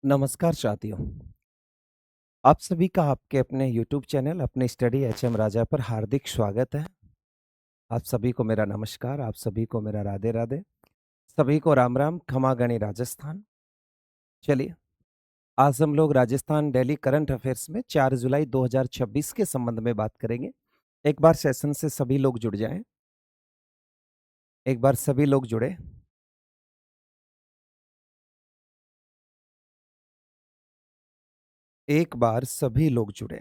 नमस्कार साथियों। आप सभी का आपके अपने यूट्यूब चैनल अपने स्टडी एचएम राजा पर हार्दिक स्वागत है। आप सभी को मेरा नमस्कार, आप सभी को मेरा राधे राधे, सभी को राम राम, खमा गणी राजस्थान। चलिए, आज हम लोग राजस्थान डेली करंट अफेयर्स में 4 जुलाई 2026 के संबंध में बात करेंगे। एक बार सेशन से सभी लोग जुड़ जाएं, एक बार सभी लोग जुड़े। एक बार सभी लोग जुड़े।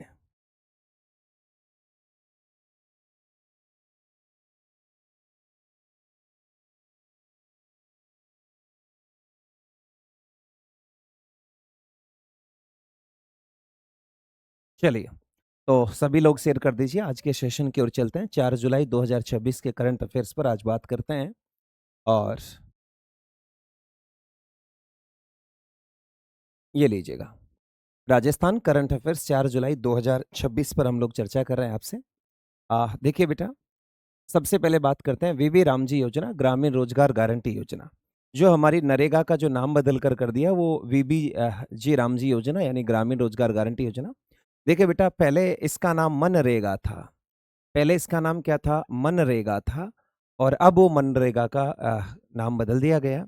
चलिए, तो सभी लोग शेयर कर दीजिए। आज के सेशन की ओर चलते हैं। 4 जुलाई 2026 के करंट अफेयर्स पर आज बात करते हैं। और ये लीजिएगा, राजस्थान करंट अफेयर्स 4 जुलाई 2026 पर हम लोग चर्चा कर रहे हैं आपसे। देखिए बेटा, सबसे पहले बात करते हैं वीबी रामजी योजना, ग्रामीण रोजगार गारंटी योजना। जो हमारी नरेगा का जो नाम बदल कर दिया वो वीबी जी रामजी योजना यानी ग्रामीण रोजगार गारंटी योजना। देखिए बेटा, पहले इसका नाम मनरेगा था। पहले इसका नाम क्या था? मनरेगा था। और अब वो मनरेगा का नाम बदल दिया गया।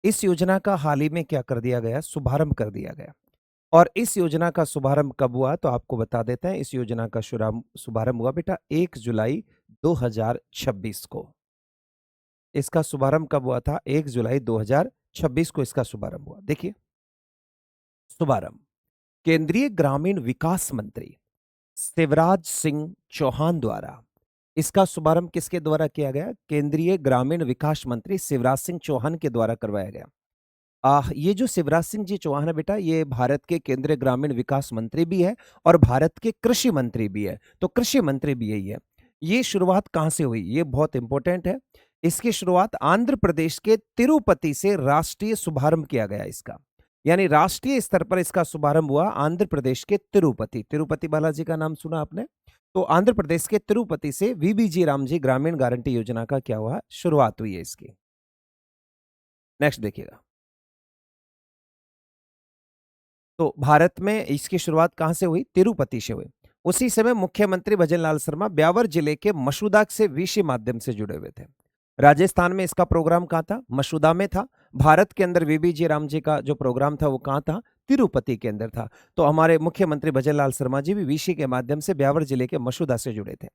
इस योजना का हाल ही में क्या कर दिया गया? शुभारंभ कर दिया गया। और इस योजना का शुभारंभ कब हुआ तो आपको बता देते हैं। इस योजना का शुभारंभ हुआ बेटा 1 जुलाई 2026 को। इसका शुभारंभ कब हुआ था? 1 जुलाई 2026 को इसका शुभारंभ हुआ। देखिए, शुभारंभ केंद्रीय ग्रामीण विकास मंत्री शिवराज सिंह चौहान द्वारा। इसका शुभारंभ किसके द्वारा किया गया? केंद्रीय ग्रामीण विकास मंत्री शिवराज सिंह चौहान के द्वारा करवाया गया। ये जो शिवराज सिंह जी चौहान है बेटा, ये भारत के केंद्रीय ग्रामीण विकास मंत्री भी है और भारत के कृषि मंत्री भी है। तो कृषि मंत्री भी यही है। ये शुरुआत कहां से हुई? ये बहुत इंपॉर्टेंट है। इसकी शुरुआत आंध्र प्रदेश के तिरुपति से राष्ट्रीय शुभारंभ किया गया इसका। यानी राष्ट्रीय स्तर पर इसका शुभारंभ हुआ आंध्र प्रदेश के तिरुपति। तिरुपति बालाजी का नाम सुना आपने? तो आंध्र प्रदेश के तिरुपति से वीबीजी रामजी ग्रामीण गारंटी योजना का क्या हुआ? शुरुआत हुई है इसकी। नेक्स्ट देखिएगा, तो भारत में इसकी शुरुआत कहां से हुई? तिरुपति से हुई। उसी समय मुख्यमंत्री भजनलाल शर्मा ब्यावर जिले के मसूदा से वीसी माध्यम से जुड़े हुए थे। राजस्थान में इसका प्रोग्राम कहां था? मसूदा में था। भारत के अंदर वीबीजी राम जी का जो प्रोग्राम था वो कहां था? तिरुपति के अंदर था। तो हमारे मुख्यमंत्री भजनलाल शर्मा जी भी वीसी के माध्यम से ब्यावर जिले के मसूदा से जुड़े थे।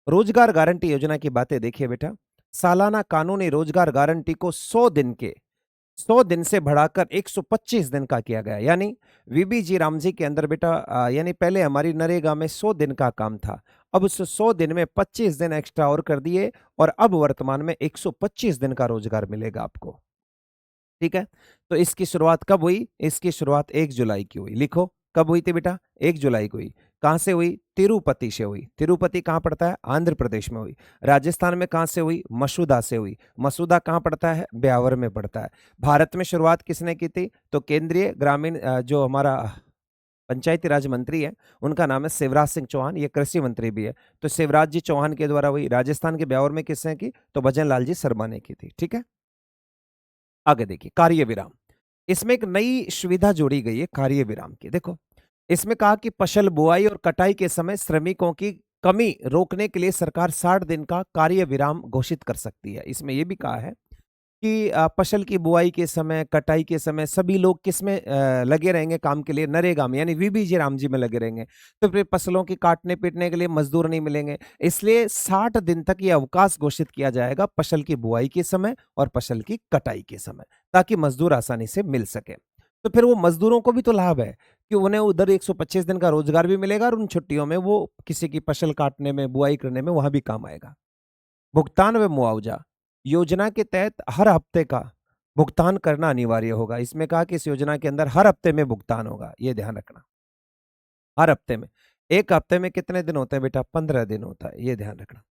रोजगार गारंटी योजना की बातें देखिए बेटा। सालाना कानूनी रोजगार गारंटी को 100 दिन से बढ़ाकर 125 दिन का किया गया। यानी वीबीजी रामजी के अंदर बेटा, यानी पहले हमारी नरेगा में 100 दिन का काम था। अब उस 100 दिन में 25 दिन एक्स्ट्रा और कर दिए और अब वर्तमान में 125 दिन का रोजगार मिलेगा आपको। ठीक है, तो इसकी शुरुआत कब हुई? इसकी शुरुआत 1 जुलाई की हुई। लिखो, कब हुई थी बेटा? 1 जुलाई को हुई। कहां से हुई? तिरुपति से हुई। तिरुपति कहां पड़ता है? आंध्र प्रदेश में हुई। राजस्थान में कहां से हुई? मसूदा से हुई। मसूदा कहां पड़ता है? ब्यावर में पड़ता है। भारत में शुरुआत किसने की थी? तो केंद्रीय ग्रामीण जो हमारा पंचायती राज मंत्री है उनका नाम है शिवराज सिंह चौहान। ये कृषि मंत्री भी है। तो शिवराज जी चौहान के द्वारा हुई। राजस्थान के ब्यावर में किसने की? तो भजन लाल जी शर्मा ने की थी। ठीक है, आगे देखिए, कार्य विराम। इसमें एक नई सुविधा जोड़ी गई है कार्य विराम की। देखो, इसमें कहा कि फसल बुआई और कटाई के समय श्रमिकों की कमी रोकने के लिए सरकार 60 दिन का कार्य विराम घोषित कर सकती है। इसमें यह भी कहा है कि फसल की बुआई के समय, कटाई के समय सभी लोग किसमें लगे रहेंगे काम के लिए? नरेगा में, यानी वीबीजी रामजी में लगे रहेंगे। तो फिर फसलों की काटने पीटने के लिए मजदूर नहीं मिलेंगे। इसलिए 60 दिन तक ये अवकाश घोषित किया जाएगा फसल की बुआई के समय और फसल की कटाई के समय, ताकि मजदूर आसानी से मिल सके। तो फिर वो मजदूरों को भी तो लाभ है कि उन्हें उधर 125 दिन का रोजगार भी मिलेगा और उन छुट्टियों में वो किसी की फसल काटने में, बुआई करने में वहां भी काम आएगा। भुगतान व मुआवजा योजना के तहत हर हफ्ते का भुगतान करना अनिवार्य होगा। इसमें कहा कि इस योजना के अंदर हर हफ्ते में भुगतान होगा, ये ध्यान रखना। हर हफ्ते में। एक हफ्ते में कितने दिन होते हैं बेटा? 15 दिन होता है, ये ध्यान रखना।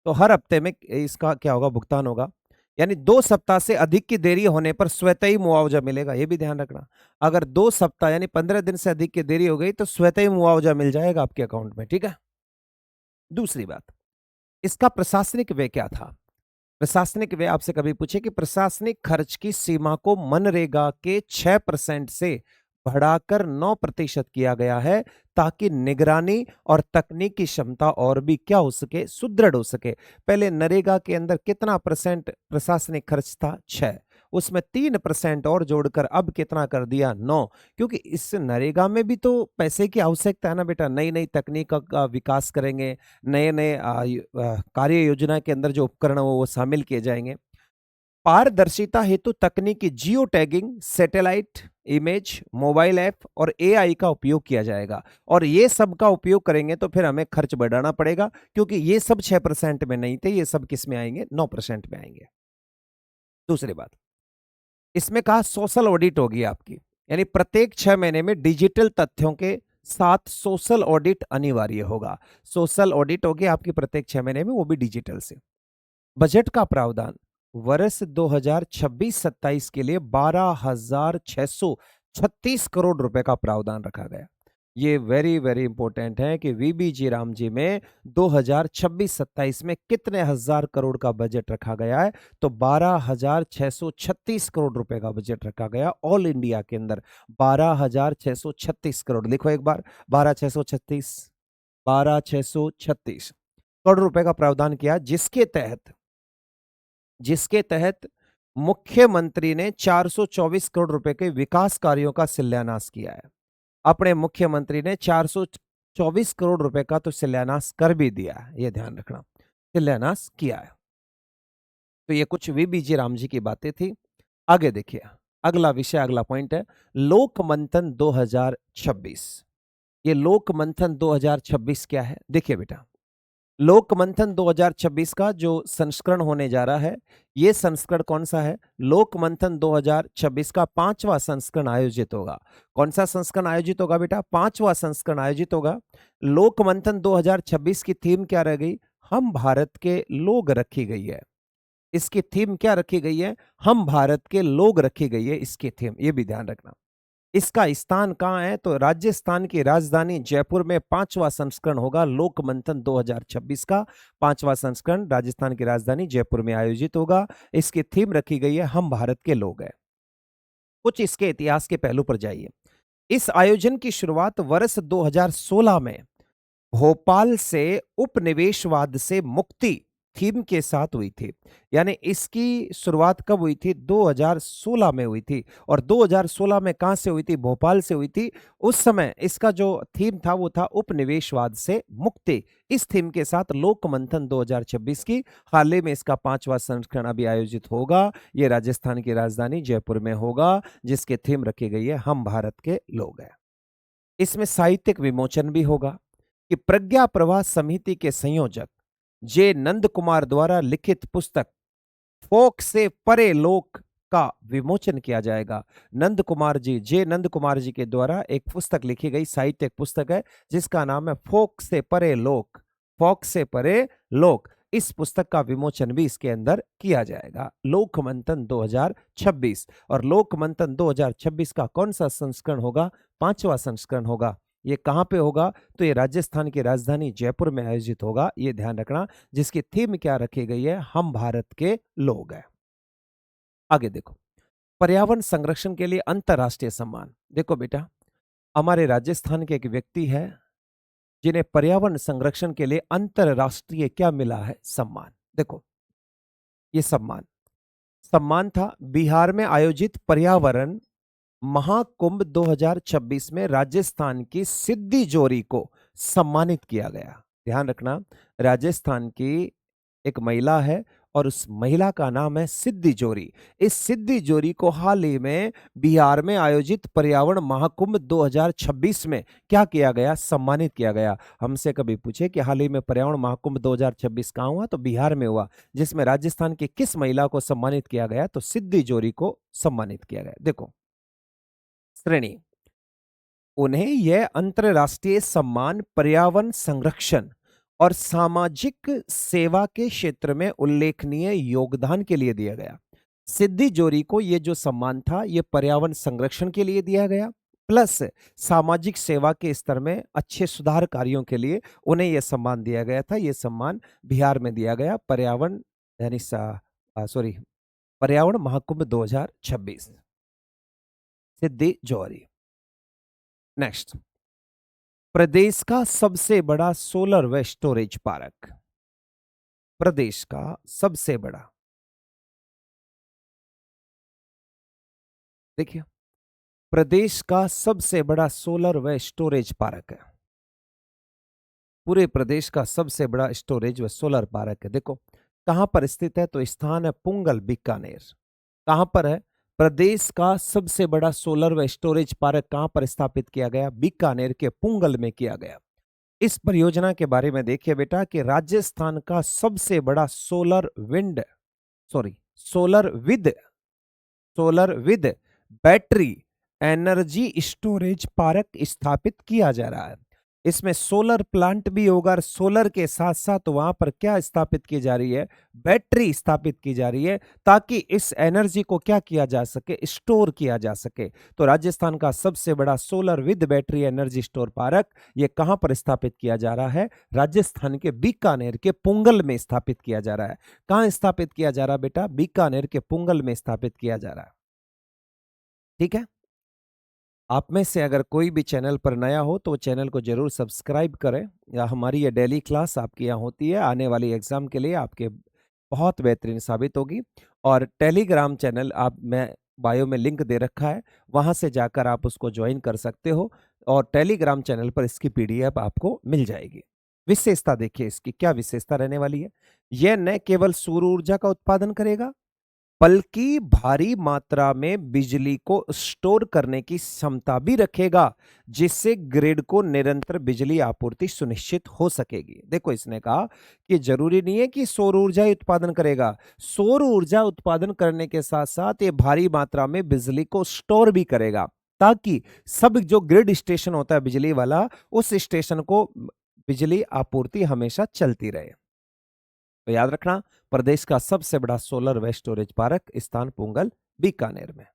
तो हर हफ्ते में इसका क्या होगा? भुगतान होगा। यानी 2 सप्ताह से अधिक की देरी होने पर स्वतः मुआवजा मिलेगा, ये भी ध्यान रखना। अगर 2 सप्ताह यानी 15 दिन से अधिक की देरी हो गई तो स्वतः मुआवजा मिल जाएगा आपके अकाउंट में। ठीक है, दूसरी बात, इसका प्रशासनिक व्यय क्या था? प्रशासनिक व्यय आपसे कभी पूछे कि प्रशासनिक खर्च की सीमा को मनरेगा के 6% से बढ़ाकर 9% किया गया है, ताकि निगरानी और तकनीकी क्षमता और भी क्या हो सके, सुदृढ़ हो सके। पहले नरेगा के अंदर कितना परसेंट प्रशासनिक खर्च था? 6। उसमें 3% और जोड़कर अब कितना कर दिया? 9। क्योंकि इस नरेगा में भी तो पैसे की आवश्यकता है ना बेटा। नई नई तकनीक का विकास करेंगे, नए नए कार्य योजना के अंदर जो उपकरण हो वो शामिल किए जाएंगे। पारदर्शिता हेतु तकनीकी geo tagging, satellite image, mobile app और एआई का उपयोग किया जाएगा। और ये सब का उपयोग करेंगे तो फिर हमें खर्च बढ़ाना पड़ेगा, क्योंकि ये सब 6% में नहीं थे, ये सब किस में आएंगे? 9% में आएंगे। दूसरी बात, इसमें कहा सोशल ऑडिट होगी आपकी, यानी प्रत्येक 6 महीने में डिजिटल तथ्यों के साथ सोशल ऑडिट अनिवार्य होगा। सोशल ऑडिट होगी आपकी प्रत्येक 6 महीने में, वो भी डिजिटल से। बजट का प्रावधान वर्ष 2026-27 के लिए 12,636 करोड़ रुपए का प्रावधान रखा गया। ये वेरी वेरी इंपॉर्टेंट है कि वीबीजी राम जी में 2026-27 में कितने हजार करोड़ का बजट रखा गया है? तो 12,636 करोड़ रुपए का बजट रखा गया ऑल इंडिया के अंदर। 12,636 करोड़, लिखो एक बार, 12,636, 12,636 करोड़ रुपए का प्रावधान किया, जिसके तहत मुख्यमंत्री ने 424 करोड़ रुपए के विकास कार्यों का शिलान्यास किया है। अपने मुख्यमंत्री ने 424 करोड़ रुपए का तो शिलान्यास कर भी दिया है, ये ध्यान रखना, शिलान्यास किया है। तो ये कुछ वीबीजी राम जी की बातें थी। आगे देखिए, अगला विषय, अगला पॉइंट है लोक मंथन 2026। ये लोक मंथन 2026 क्या है? देखिए बेटा, लोक मंथन 2026 का जो संस्करण होने जा रहा है, ये संस्करण कौन सा है? लोक मंथन 2026 का 5वां संस्करण आयोजित होगा। कौन सा संस्करण आयोजित होगा बेटा? 5वां संस्करण आयोजित होगा। लोक मंथन 2026 की थीम क्या रह गई? हम भारत के लोग रखी गई है। इसकी थीम क्या रखी गई है? हम भारत के लोग रखी गई है इसकी थीम, ये भी ध्यान रखना। इसका स्थान कहाँ है? तो राजस्थान की राजधानी जयपुर में 5वां संस्करण होगा। लोक मंथन 2026 का 5वां संस्करण राजस्थान की राजधानी जयपुर में आयोजित होगा। इसकी थीम रखी गई है हम भारत के लोग हैं। कुछ इसके इतिहास के पहलू पर जाइए। इस आयोजन की शुरुआत वर्ष 2016 में भोपाल से उपनिवेशवाद से मुक्ति थीम के साथ हुई थी। यानी इसकी शुरुआत कब हुई थी? 2016 में हुई थी। और 2016 में कहां से हुई थी? भोपाल से हुई थी। उस समय इसका जो थीम था वो था उपनिवेशवाद से मुक्ति। इस थीम के साथ लोक मंथन 2026 की हाल ही में इसका 5वां संस्करण अभी आयोजित होगा। ये राजस्थान की राजधानी जयपुर में होगा, जिसकी थीम रखी गई है हम भारत के लोग हैं। इसमें साहित्यिक विमोचन भी होगा कि प्रज्ञा प्रवाह समिति के संयोजक जे नंद कुमार द्वारा लिखित पुस्तक फोक से परे लोक का विमोचन किया जाएगा। नंद कुमार जी, जे नंद कुमार जी के द्वारा एक पुस्तक लिखी गई, साहित्यिक पुस्तक है, जिसका नाम है फोक से परे लोक। फोक से परे लोक, इस पुस्तक का विमोचन भी इसके अंदर किया जाएगा। लोक मंथन 2026। और लोक मंथन 2026 का कौन सा संस्करण होगा? 5वां संस्करण होगा। ये कहां पे होगा? तो ये राजस्थान की राजधानी जयपुर में आयोजित होगा, ये ध्यान रखना। जिसकी थीम क्या रखी गई है? हम भारत के लोग हैं। आगे देखो, पर्यावरण संरक्षण के लिए अंतरराष्ट्रीय सम्मान। देखो बेटा, हमारे राजस्थान के एक व्यक्ति है जिन्हें पर्यावरण संरक्षण के लिए अंतरराष्ट्रीय क्या मिला है? सम्मान। देखो, ये सम्मान सम्मान था बिहार में आयोजित पर्यावरण महाकुंभ 2026 में राजस्थान की सिद्धि जोरी को सम्मानित किया गया। ध्यान रखना, राजस्थान की एक महिला है और उस महिला का नाम है सिद्धि जोरी। इस सिद्धि जोरी को हाल ही में बिहार में आयोजित पर्यावरण महाकुंभ 2026 में क्या किया गया? सम्मानित किया गया। हमसे कभी पूछे कि हाल ही में पर्यावरण महाकुंभ 2026 कहाँ हुआ? तो बिहार में हुआ। जिसमें राजस्थान की किस महिला को सम्मानित किया गया? तो सिद्धि जोरी को सम्मानित किया गया। देखो श्रेणी, उन्हें यह अंतरराष्ट्रीय सम्मान पर्यावरण संरक्षण और सामाजिक सेवा के क्षेत्र में उल्लेखनीय योगदान के लिए दिया गया। सिद्धि जोरी को यह जो सम्मान था, यह पर्यावरण संरक्षण के लिए दिया गया, प्लस सामाजिक सेवा के स्तर में अच्छे सुधार कार्यों के लिए उन्हें यह सम्मान दिया गया था। यह सम्मान बिहार में दिया गया, पर्यावरण यानी सॉरी पर्यावरण महाकुंभ 2026। सिद्धि जोरी। नेक्स्ट, प्रदेश का सबसे बड़ा सोलर व स्टोरेज पार्क। प्रदेश का सबसे बड़ा, देखिए, प्रदेश का सबसे बड़ा सोलर व स्टोरेज पार्क है। पूरे प्रदेश का सबसे बड़ा स्टोरेज व सोलर पार्क है। देखो कहां पर स्थित है, तो स्थान है पुंगल, बीकानेर। कहां पर है? प्रदेश का सबसे बड़ा सोलर व स्टोरेज पार्क कहां पर स्थापित किया गया? बीकानेर के पुंगल में किया गया। इस परियोजना के बारे में देखिए बेटा कि राजस्थान का सबसे बड़ा solar with battery energy storage park स्थापित किया जा रहा है। इसमें सोलर प्लांट भी होगा और सोलर के साथ साथ वहां पर क्या स्थापित की जा रही है? बैटरी स्थापित की जा रही है, ताकि इस एनर्जी को क्या किया जा सके? स्टोर किया जा सके। तो राजस्थान का सबसे बड़ा solar with battery energy store park ये कहां पर स्थापित किया जा रहा है? राजस्थान के बीकानेर के पुंगल में स्थापित किया जा रहा है। कहां स्थापित किया जा रहा है बेटा? बीकानेर के पुंगल में स्थापित किया जा रहा है। ठीक है। आप में से अगर कोई भी चैनल पर नया हो तो चैनल को जरूर सब्सक्राइब करें, या हमारी ये डेली क्लास आपके यहाँ होती है, आने वाली एग्जाम के लिए आपके बहुत बेहतरीन साबित होगी। और टेलीग्राम चैनल आप मैं बायो में लिंक दे रखा है, वहां से जाकर आप उसको ज्वाइन कर सकते हो और टेलीग्राम चैनल पर इसकी पीडीएफ आपको मिल जाएगी। विशेषता देखिए, इसकी क्या विशेषता रहने वाली है। यह न केवल सौर ऊर्जा का उत्पादन करेगा, बल्कि भारी मात्रा में बिजली को स्टोर करने की क्षमता भी रखेगा, जिससे ग्रिड को निरंतर बिजली आपूर्ति सुनिश्चित हो सकेगी। देखो इसने कहा कि जरूरी नहीं है कि सौर ऊर्जा ही उत्पादन करेगा, सौर ऊर्जा उत्पादन करने के साथ साथ ये भारी मात्रा में बिजली को स्टोर भी करेगा, ताकि सब जो ग्रिड स्टेशन होता है बिजली वाला, उस स्टेशन को बिजली आपूर्ति हमेशा चलती रहे। तो याद रखना, प्रदेश का सबसे बड़ा सोलर व स्टोरेज पार्क स्थान पुंगल, बीकानेर में।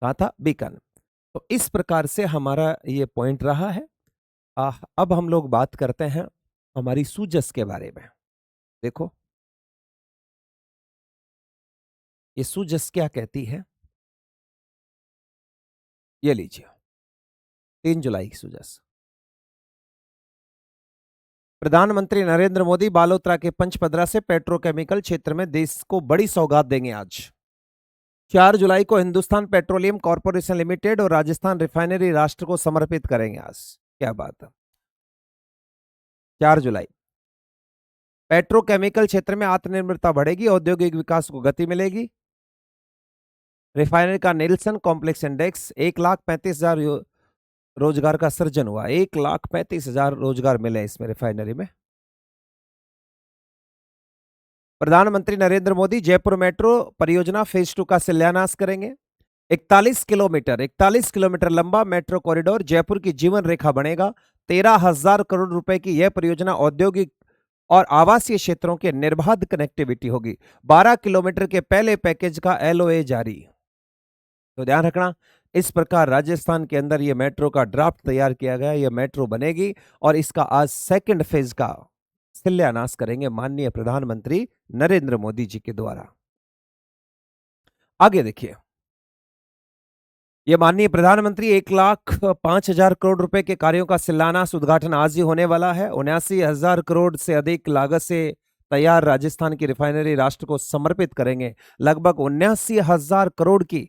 कहा था? बीकानेर। तो इस प्रकार से हमारा ये पॉइंट रहा है। अब हम लोग बात करते हैं हमारी सूजस के बारे में। देखो ये सूजस क्या कहती है, ये लीजिए, 3 जुलाई की सूजस। प्रधानमंत्री नरेंद्र मोदी बालोतरा के पंचपदरा से पेट्रोकेमिकल क्षेत्र में देश को बड़ी सौगात देंगे आज। 4 जुलाई को हिंदुस्तान पेट्रोलियम कॉर्पोरेशन लिमिटेड और राजस्थान रिफाइनरी राष्ट्र को समर्पित करेंगे आज। क्या बात है। 4 जुलाई, पेट्रोकेमिकल क्षेत्र में आत्मनिर्भरता बढ़ेगी, औद्योगिक विकास को गति मिलेगी। रिफाइनरी का नेल्सन कॉम्प्लेक्स इंडेक्स 1,35,000 रोजगार का सृजन हुआ। 1,35,000 रोजगार मिले इसमें रिफाइनरी में। प्रधानमंत्री नरेंद्र मोदी जयपुर मेट्रो परियोजना फेज 2 का शिलान्यास करेंगे। 41 किलोमीटर लंबा मेट्रो कॉरिडोर जयपुर की जीवन रेखा बनेगा। 13,000 करोड़ रुपए की यह परियोजना औद्योगिक और आवासीय क्षेत्रों के निर्बाध कनेक्टिविटी होगी। 12 किलोमीटर के पहले पैकेज का एलओए जारी। तो ध्यान रखना, इस प्रकार राजस्थान के अंदर यह मेट्रो का ड्राफ्ट तैयार किया गया, यह मेट्रो बनेगी और इसका आज सेकंड फेज का शिलान्यास करेंगे माननीय प्रधानमंत्री नरेंद्र मोदी जी के द्वारा। आगे देखिए, ये माननीय प्रधानमंत्री 1,05,000 करोड़ रुपए के कार्यों का शिलान्यास उद्घाटन आज ही होने वाला है। 79,000 करोड़ से अधिक लागत से तैयार राजस्थान की रिफाइनरी राष्ट्र को समर्पित करेंगे। लगभग 79,000 करोड़ की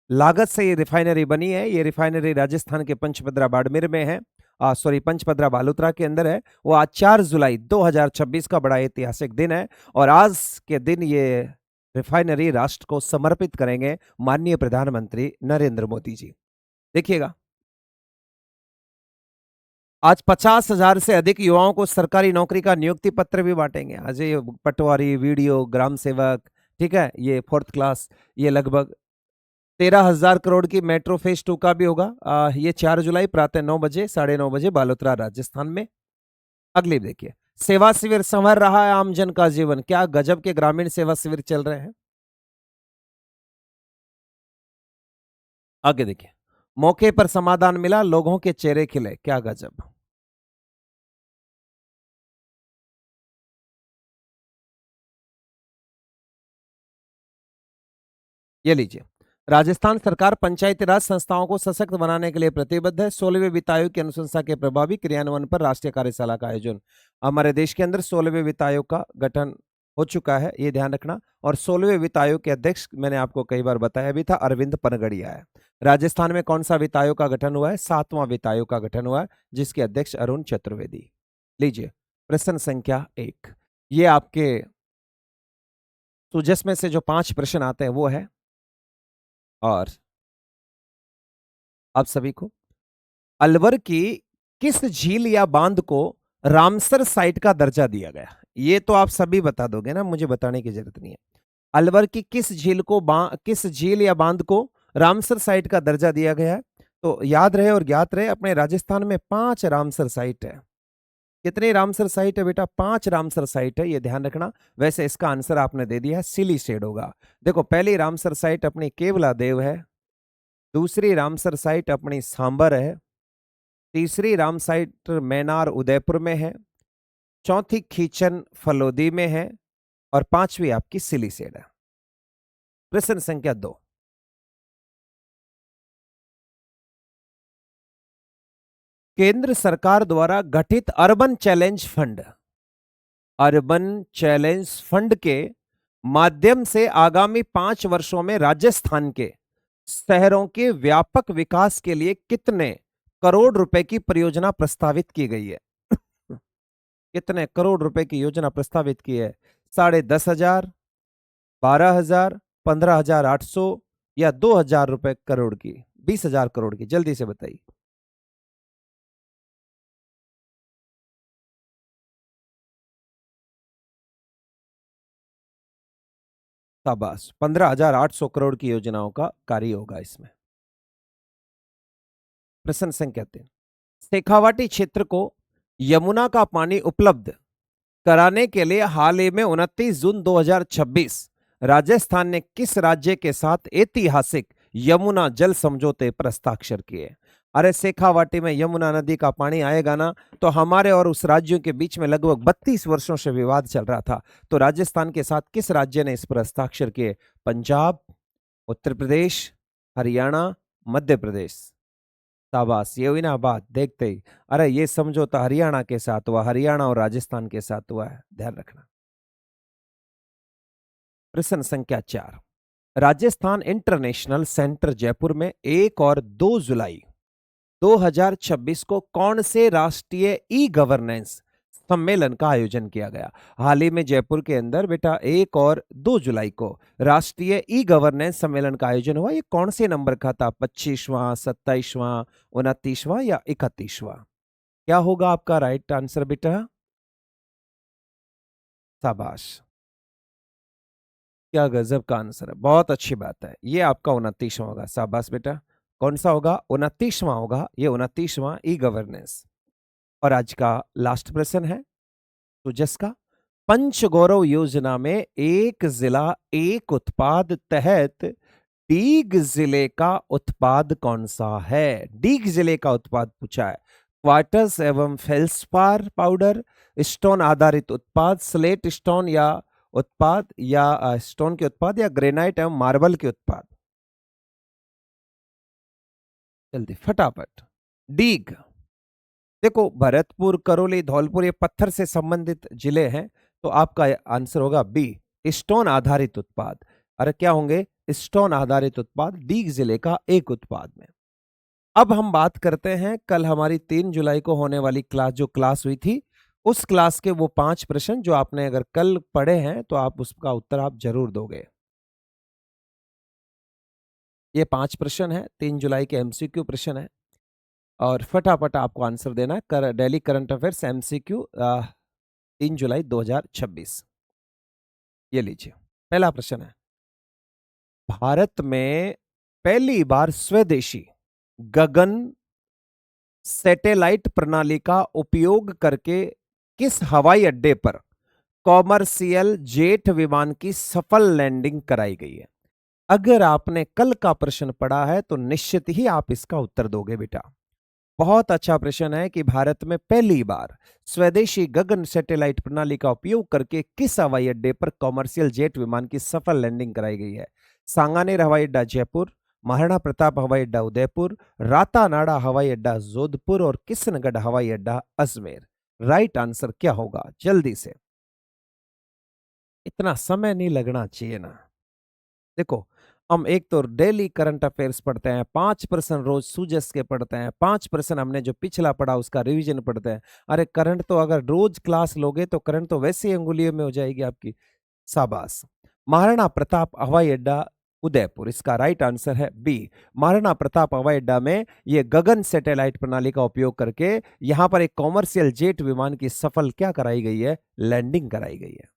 लागत से ये रिफाइनरी बनी है। ये रिफाइनरी राजस्थान के पंचपदरा बाड़मेर में है, पंचपदरा बालोतरा के अंदर है। वो आज 4 जुलाई 2026 का बड़ा ऐतिहासिक दिन है और आज के दिन ये रिफाइनरी राष्ट्र को समर्पित करेंगे माननीय प्रधानमंत्री नरेंद्र मोदी जी। देखिएगा, आज 50,000 से अधिक युवाओं को सरकारी नौकरी का नियुक्ति पत्र भी बांटेंगे। आज ये पटवारी, वीडियो, ग्राम सेवक, ठीक है, ये 4th क्लास, ये लगभग 13,000 करोड़ की मेट्रो फेज 2 का भी होगा। ये 4 जुलाई प्रातः 9 बजे, 9:30 बजे बालोतरा राजस्थान में। अगली देखिए, सेवा शिविर संवर रहा है आमजन का जीवन। क्या गजब के ग्रामीण सेवा शिविर चल रहे हैं। आगे देखिए, मौके पर समाधान मिला, लोगों के चेहरे खिले। क्या गजब। ये लीजिए, राजस्थान सरकार पंचायती राज संस्थाओं को सशक्त बनाने के लिए प्रतिबद्ध है। 16वें वित्त आयोग की अनुशंसा के प्रभावी क्रियान्वयन पर राष्ट्रीय कार्यशाला का आयोजन। हमारे देश के अंदर 16वें वित्त आयोग का गठन हो चुका है, ये ध्यान रखना। और 16वें वित्त आयोग के अध्यक्ष मैंने आपको कई बार बताया भी था, अरविंद पनगड़िया है। राजस्थान में कौन सा वित्त आयोग का गठन हुआ है? 7वां वित्त आयोग का गठन हुआ है, जिसके अध्यक्ष अरुण चतुर्वेदी। लीजिए प्रश्न संख्या 1। ये आपके सुजस में से जो 5 प्रश्न आते हैं वो है। और आप सभी को अलवर की किस झील या बांध को रामसर साइट का दर्जा दिया गया? ये तो आप सभी बता दोगे ना, मुझे बताने की जरूरत नहीं है। अलवर की किस झील या बांध को रामसर साइट का दर्जा दिया गया है? तो याद रहे और ज्ञात रहे, अपने राजस्थान में 5 रामसर साइट है। कितने रामसर साइट है बेटा? 5 रामसर साइट है, ये ध्यान रखना। वैसे इसका आंसर आपने दे दिया है, सिलीसेड होगा। देखो, पहली रामसर साइट अपनी केवला देव है, दूसरी रामसर साइट अपनी सांबर है, तीसरी राम साइट मैनार उदयपुर में है, चौथी खीचन फलोदी में है, और 5वीं आपकी सिलीसेड है। प्रश्न संख्या 2। केंद्र सरकार द्वारा गठित अर्बन चैलेंज फंड के माध्यम से आगामी 5 वर्षों में राजस्थान के शहरों के व्यापक विकास के लिए कितने करोड़ रुपए की परियोजना प्रस्तावित की गई है? कितने करोड़ रुपए की योजना प्रस्तावित की है? 10,500, 12,000, 15,800 या 2,000 रुपए करोड़ की? 20,000 करोड़ की? जल्दी से बताइए। शाबाश, 15,800 करोड़ की योजनाओं का कार्य होगा इसमें। प्रश्न संख्या 3। शेखावाटी क्षेत्र को यमुना का पानी उपलब्ध कराने के लिए हाल ही में 29 जून 2026 राजस्थान ने किस राज्य के साथ ऐतिहासिक यमुना जल समझौते पर हस्ताक्षर किए? अरे, शेखावाटी में यमुना नदी का पानी आएगा ना, तो हमारे और उस राज्यों के बीच में लगभग 32 वर्षों से विवाद चल रहा था। तो राजस्थान के साथ किस राज्य ने इस पर हस्ताक्षर किए? पंजाब, उत्तर प्रदेश, हरियाणा, मध्य प्रदेश। शाबाश, ये हुई ना बात देखते ही। अरे, ये समझौता हरियाणा के साथ हुआ, हरियाणा और राजस्थान के साथ हुआ है, ध्यान रखना। प्रश्न संख्या 4। राजस्थान इंटरनेशनल सेंटर जयपुर में 1 और 2 जुलाई 2026 को कौन से राष्ट्रीय ई गवर्नेंस सम्मेलन का आयोजन किया गया? हाल ही में जयपुर के अंदर बेटा 1 और 2 जुलाई को राष्ट्रीय ई गवर्नेंस सम्मेलन का आयोजन हुआ। ये कौन से नंबर का था? 25वां, 27वां, 29वां या 31वां? क्या होगा आपका राइट आंसर बेटा? शाबाश, क्या गजब का आंसर है, बहुत अच्छी बात है। ये आपका 29वां होगा। शाबाश बेटा, कौन सा होगा? 29वां होगा, ये 29वां ई गवर्नेंस। और आज का लास्ट प्रश्न है तो जिसका पंचगौरव योजना में एक जिला एक उत्पाद तहत डीग जिले का उत्पाद कौन सा है? डीग जिले का उत्पाद पूछा है। क्वार्टर्स एवं फेल्सपार पाउडर, स्टोन आधारित उत्पाद, स्लेट स्टोन या उत्पाद या स्टोन के उत्पाद, या ग्रेनाइट एवं मार्बल के उत्पाद? जल्दी फटाफट। डीग। देखो, भरतपुर, करौली, धौलपुर ये पत्थर से संबंधित जिले हैं, तो आपका आंसर होगा बी, स्टोन आधारित उत्पाद। अरे क्या होंगे? स्टोन आधारित उत्पाद डीग जिले का एक उत्पाद में। अब हम बात करते हैं कल हमारी 3 जुलाई को होने वाली क्लास हुई थी, उस क्लास के वो 5 प्रश्न जो आपने अगर कल पढ़े हैं तो आप उसका उत्तर आप जरूर दोगे। ये 5 प्रश्न है, 3 जुलाई के एमसीक्यू प्रश्न है, और फटाफट आपको आंसर देना है। डेली करंट अफेयर्स एमसीक्यू 3 जुलाई 2026। ये लीजिए, पहला प्रश्न है, भारत में पहली बार स्वदेशी गगन सैटेलाइट प्रणाली का उपयोग करके किस हवाई अड्डे पर कॉमर्शियल जेट विमान की सफल लैंडिंग कराई गई है? अगर आपने कल का प्रश्न पढ़ा है तो निश्चित ही आप इसका उत्तर दोगे बेटा। बहुत अच्छा प्रश्न है कि भारत में पहली बार स्वदेशी गगन सैटेलाइट प्रणाली का उपयोग करके किस हवाई अड्डे पर कॉमर्शियल जेट विमान की सफल लैंडिंग कराई गई है? सांगानेर हवाई अड्डा जयपुर, महाराणा प्रताप हवाई अड्डा उदयपुर, रातानाडा हवाई अड्डा जोधपुर और किशनगढ़ हवाई अड्डा अजमेर। राइट आंसर क्या होगा? जल्दी से, इतना समय नहीं लगना चाहिए ना। देखो, हम एक तो डेली करंट अफेयर्स पढ़ते हैं, 5 प्रश्न रोज सूजस के पढ़ते हैं, 5 प्रश्न हमने जो पिछला पढ़ा उसका रिवीजन पढ़ते हैं। अरे करंट तो अगर रोज क्लास लोगे तो करंट तो वैसे ही अंगुलियों में हो जाएगी आपकी। शाबाश। महाराणा प्रताप हवाई अड्डा उदयपुर, इसका राइट आंसर है बी। महाराणा प्रताप हवाई अड्डा में ये गगन सैटेलाइट प्रणाली का उपयोग करके यहां पर एक कॉमर्शियल जेट विमान की सफल क्या कराई गई है? लैंडिंग कराई गई है।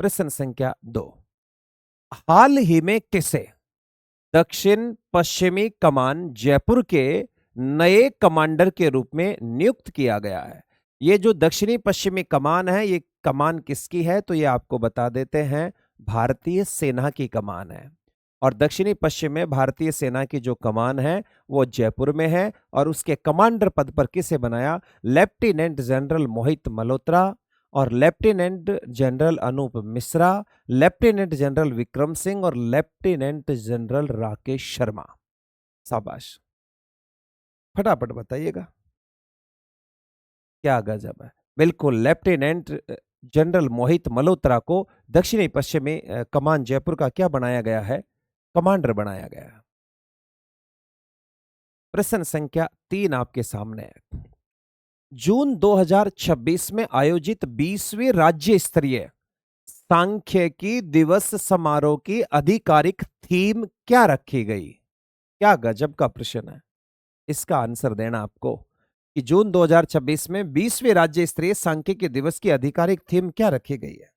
प्रश्न संख्या 2, हाल ही में किसे दक्षिण पश्चिमी कमान जयपुर के नए कमांडर के रूप में नियुक्त किया गया है? ये जो दक्षिणी पश्चिमी कमान है, ये कमान किसकी है? तो ये आपको बता देते हैं, भारतीय सेना की कमान है। और दक्षिणी पश्चिम में भारतीय सेना की जो कमान है वो जयपुर में है। और उसके कमांडर पद पर किसे बनाया? लेफ्टिनेंट जनरल मोहित मल्होत्रा और lieutenant general Anoop Mishra, lieutenant general Vikram Singh और लेफ्टिनेंट जनरल राकेश शर्मा। शाबाश, फटाफट बताइएगा। क्या गजब है। बिल्कुल, लेफ्टिनेंट जनरल मोहित मल्होत्रा को दक्षिणी पश्चिमी कमान जयपुर का क्या बनाया गया है? कमांडर बनाया गया है। प्रश्न संख्या 3 आपके सामने है। जून 2026 में आयोजित 20वीं राज्य स्तरीय सांख्यिकी दिवस समारोह की आधिकारिक थीम क्या रखी गई? क्या गजब का प्रश्न है। इसका आंसर देना आपको कि जून 2026 में 20वें राज्य स्तरीय सांख्यिकी दिवस की आधिकारिक थीम क्या रखी गई है?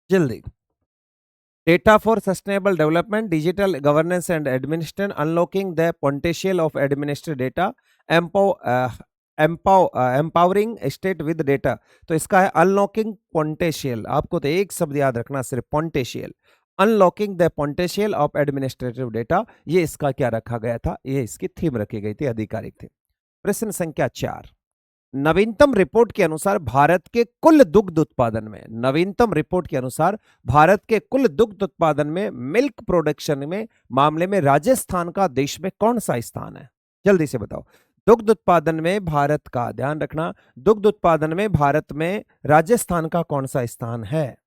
जल्दी। Data for sustainable development, digital governance and administration, unlocking the potential of administrate data, empowering state with data. तो इसका है अनलॉकिंग पोटेंशियल। आपको तो एक शब्द याद रखना, सिर्फ potential. Unlocking the potential of administrative data, ये इसका क्या रखा गया था? ये इसकी थीम रखी गई थी, आधिकारिक थी। प्रश्न संख्या 4, नवीनतम रिपोर्ट के अनुसार भारत के कुल दुग्ध उत्पादन में, नवीनतम रिपोर्ट के अनुसार भारत के कुल दुग्ध उत्पादन में, मिल्क प्रोडक्शन में मामले में राजस्थान का देश में कौन सा स्थान है? जल्दी से बताओ। दुग्ध उत्पादन में भारत का, ध्यान रखना, दुग्ध उत्पादन में भारत में राजस्थान का कौन सा स्थान है?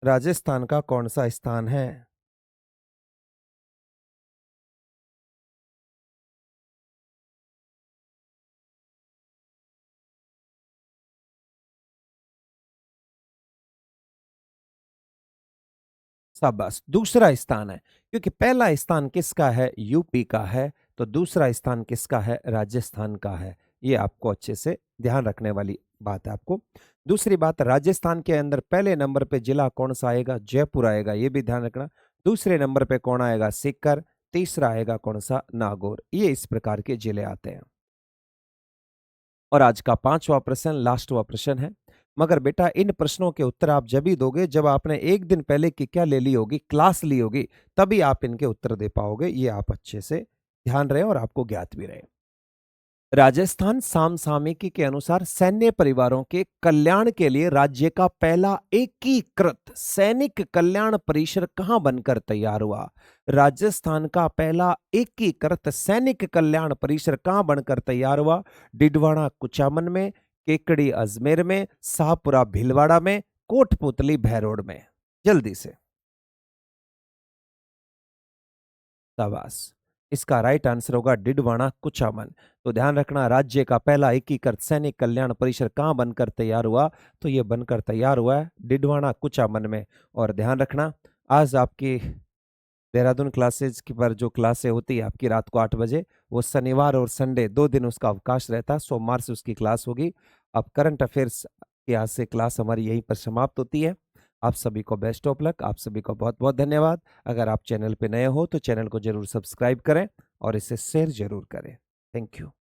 राजस्थान का कौन सा स्थान है? शाबाश, दूसरा स्थान है। क्योंकि पहला स्थान किसका है? यूपी का है। तो दूसरा स्थान किसका है? राजस्थान का है। ये आपको अच्छे से ध्यान रखने वाली बात है आपको। दूसरी बात, राजस्थान के अंदर पहले नंबर पे जिला कौन सा आएगा? जयपुर आएगा, ये भी ध्यान रखना। दूसरे नंबर पे कौन आएगा? सीकर। तीसरा आएगा कौन सा? नागौर। ये इस प्रकार के जिले आते हैं। और आज का 5वां प्रश्न, लास्टवा प्रश्न है। मगर बेटा इन प्रश्नों के उत्तर आप जब ही दोगे जब आपने एक दिन पहले की क्या ले ली होगी? क्लास ली होगी, तभी आप इनके उत्तर दे पाओगे। ये आप अच्छे से ध्यान रहे और आपको ज्ञात भी रहे। राजस्थान समसामयिकी के अनुसार सैन्य परिवारों के कल्याण के लिए राज्य का पहला एकीकृत सैनिक कल्याण परिसर कहां बनकर तैयार हुआ? राजस्थान का पहला एकीकृत सैनिक कल्याण परिसर कहां बनकर तैयार हुआ? डिडवाना कुचामन में, केकड़ी अजमेर में, शाहपुरा भीलवाड़ा में, कोटपुतली भैरोड में। जल्दी से। शाबाश, इसका राइट आंसर होगा डिडवाना कुचामन। तो ध्यान रखना, राज्य का पहला एकीकृत सैनिक कल्याण परिसर कहां बनकर तैयार हुआ? तो ये बनकर तैयार हुआ है डिडवाना कुचामन में। और ध्यान रखना, आज आपकी देहरादून क्लासेज की पर जो क्लासें होती है आपकी रात को 8 बजे, वो शनिवार और संडे 2 दिन उसका अवकाश रहता है। सोमवार से उसकी क्लास होगी। अब करंट अफेयर्स की आज से क्लास हमारी यहीं पर समाप्त होती है। आप सभी को बेस्ट ऑफ लक, आप सभी को बहुत बहुत धन्यवाद। अगर आप चैनल पे नए हो तो चैनल को जरूर सब्सक्राइब करें और इसे शेयर जरूर करें। Thank you.